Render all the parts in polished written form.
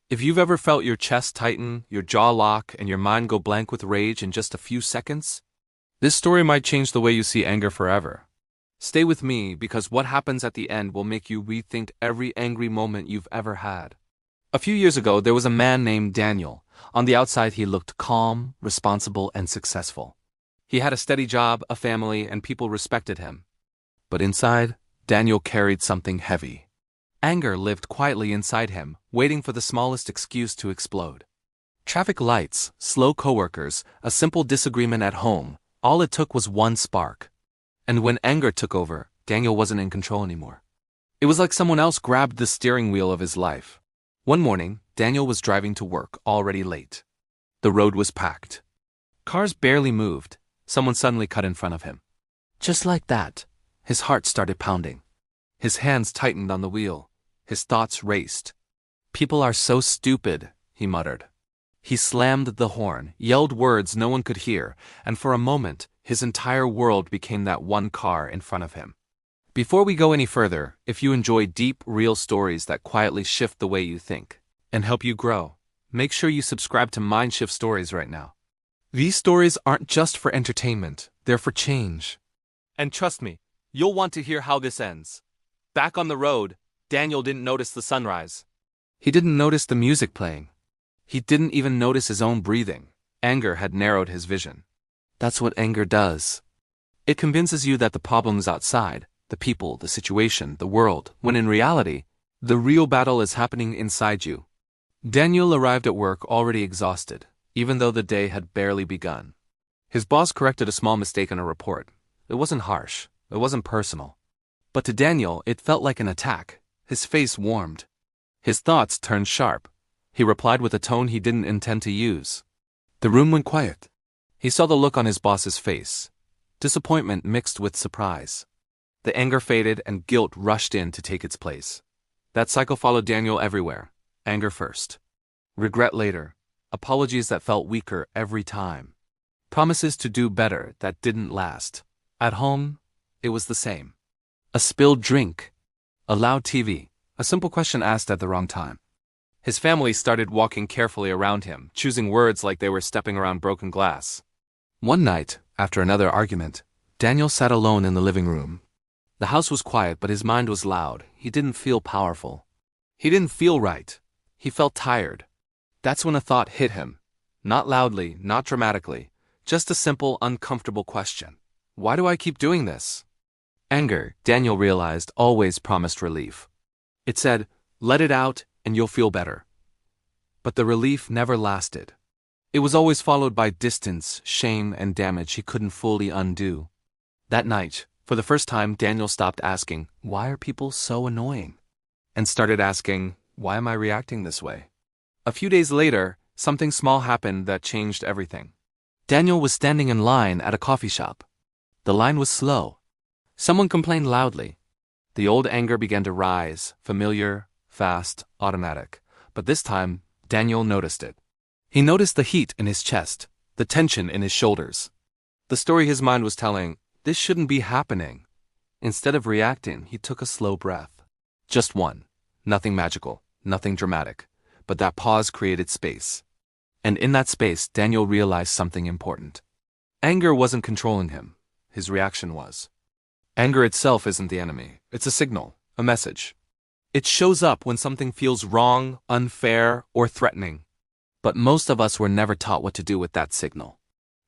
If you've ever felt your chest tighten, your jaw lock, and your mind go blank with rage in just a few seconds, this story might change the way you see anger forever. Stay with me because what happens at the end will make you rethink every angry moment you've ever had. A few years ago, there was a man named Daniel. On the outside, he looked calm, responsible, and successful. He had a steady job, a family, and people respected him. But inside, Daniel carried something heavy. Anger lived quietly inside him, waiting for the smallest excuse to explode. Traffic lights, slow coworkers, a simple disagreement at home, all it took was one spark. And when anger took over, Daniel wasn't in control anymore. It was like someone else grabbed the steering wheel of his life. One morning, Daniel was driving to work, already late. The road was packed. Cars barely moved. Someone suddenly cut in front of him. Just like that, his heart started pounding. His hands tightened on the wheel. His thoughts raced. "People are so stupid," he muttered. He slammed the horn, yelled words no one could hear, and for a moment, his entire world became that one car in front of him. Before we go any further, if you enjoy deep, real stories that quietly shift the way you think and help you grow, make sure you subscribe to Mindshift Stories right now. These stories aren't just for entertainment, they're for change. And trust me, you'll want to hear how this ends. Back on the road, Daniel didn't notice the sunrise. He didn't notice the music playing. He didn't even notice his own breathing. Anger had narrowed his vision. That's what anger does. It convinces you that the problem is outside, the people, the situation, the world, when in reality, the real battle is happening inside you. Daniel arrived at work already exhausted, even though the day had barely begun. His boss corrected a small mistake on a report. It wasn't harsh. It wasn't personal. But to Daniel, it felt like an attack. His face warmed. His thoughts turned sharp. He replied with a tone he didn't intend to use. The room went quiet. He saw the look on his boss's face. Disappointment mixed with surprise. The anger faded and guilt rushed in to take its place. That cycle followed Daniel everywhere. Anger first. Regret later. Apologies that felt weaker every time. Promises to do better that didn't last. At home, it was the same. A spilled drink. A loud TV. A simple question asked at the wrong time. His family started walking carefully around him, choosing words like they were stepping around broken glass. One night, after another argument, Daniel sat alone in the living room. The house was quiet, but his mind was loud. He didn't feel powerful. He didn't feel right. He felt tired. That's when a thought hit him. Not loudly, not dramatically. Just a simple, uncomfortable question. Why do I keep doing this? Anger, Daniel realized, always promised relief. It said, let it out and you'll feel better. But the relief never lasted. It was always followed by distance, shame, and damage he couldn't fully undo. That night, for the first time, Daniel stopped asking, why are people so annoying? And started asking, why am I reacting this way? A few days later, something small happened that changed everything. Daniel was standing in line at a coffee shop. The line was slow. Someone complained loudly. The old anger began to rise, familiar, fast, automatic. But this time, Daniel noticed it. He noticed the heat in his chest, the tension in his shoulders. The story his mind was telling, this shouldn't be happening. Instead of reacting, he took a slow breath. Just one. Nothing magical, nothing dramatic. But that pause created space. And in that space, Daniel realized something important. Anger wasn't controlling him. His reaction was. Anger itself isn't the enemy. It's a signal, a message. It shows up when something feels wrong, unfair, or threatening. But most of us were never taught what to do with that signal.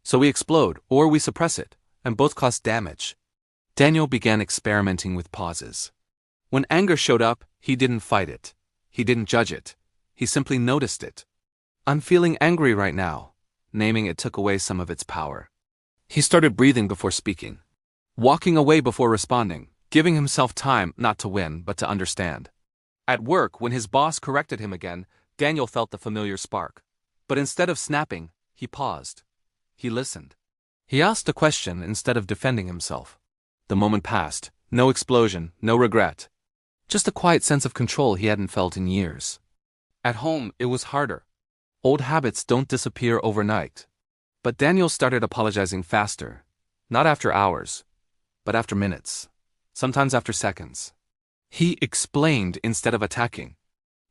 So we explode, or we suppress it, and both cause damage. Daniel began experimenting with pauses. When anger showed up, he didn't fight it. He didn't judge it. He simply noticed it. I'm feeling angry right now. Naming it took away some of its power. He started breathing before speaking. Walking away before responding, giving himself time not to win but to understand. At work, when his boss corrected him again, Daniel felt the familiar spark. But instead of snapping, he paused. He listened. He asked a question instead of defending himself. The moment passed. No explosion, no regret. Just a quiet sense of control he hadn't felt in years. At home, it was harder. Old habits don't disappear overnight. But Daniel started apologizing faster. Not after hours, but after minutes. Sometimes after seconds. He explained instead of attacking.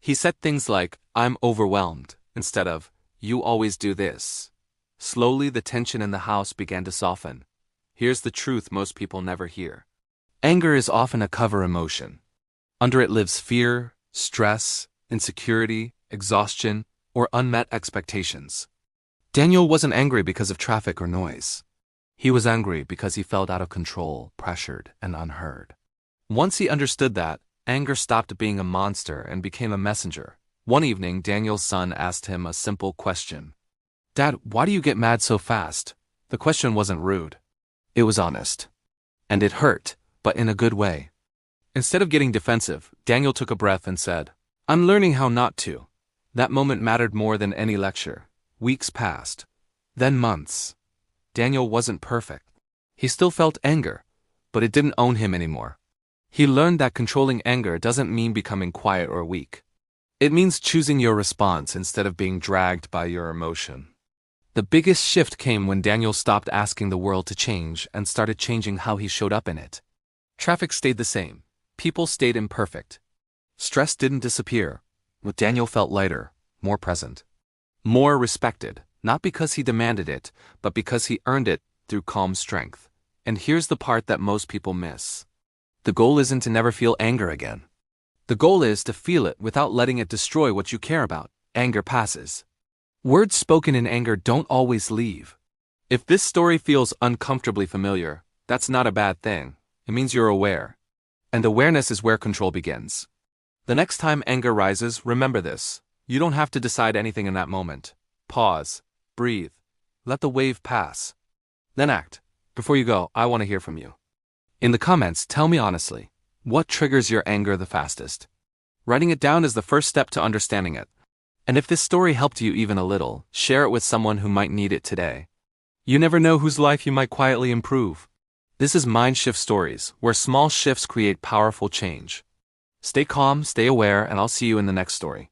He said things like, "I'm overwhelmed," instead of, "You always do this." Slowly, the tension in the house began to soften. Here's the truth most people never hear. Anger is often a cover emotion. Under it lives fear, stress, insecurity, exhaustion, or unmet expectations. Daniel wasn't angry because of traffic or noise. He was angry because he felt out of control, pressured, and unheard. Once he understood that, anger stopped being a monster and became a messenger. One evening, Daniel's son asked him a simple question. "Dad, why do you get mad so fast?" The question wasn't rude. It was honest. And it hurt, but in a good way. Instead of getting defensive, Daniel took a breath and said, "I'm learning how not to." That moment mattered more than any lecture. Weeks passed. Then months. Daniel wasn't perfect. He still felt anger, but it didn't own him anymore. He learned that controlling anger doesn't mean becoming quiet or weak. It means choosing your response instead of being dragged by your emotion. The biggest shift came when Daniel stopped asking the world to change and started changing how he showed up in it. Traffic stayed the same. People stayed imperfect. Stress didn't disappear, but Daniel felt lighter, more present. More respected, not because he demanded it, but because he earned it through calm strength. And here's the part that most people miss. The goal isn't to never feel anger again. The goal is to feel it without letting it destroy what you care about. Anger passes. Words spoken in anger don't always leave. If this story feels uncomfortably familiar, that's not a bad thing. It means you're aware. And awareness is where control begins. The next time anger rises, remember this. You don't have to decide anything in that moment. Pause. Breathe. Let the wave pass. Then act. Before you go, I want to hear from you. In the comments, tell me honestly, what triggers your anger the fastest? Writing it down is the first step to understanding it. And if this story helped you even a little, share it with someone who might need it today. You never know whose life you might quietly improve. This is Mind Shift Stories, where small shifts create powerful change. Stay calm, stay aware, and I'll see you in the next story.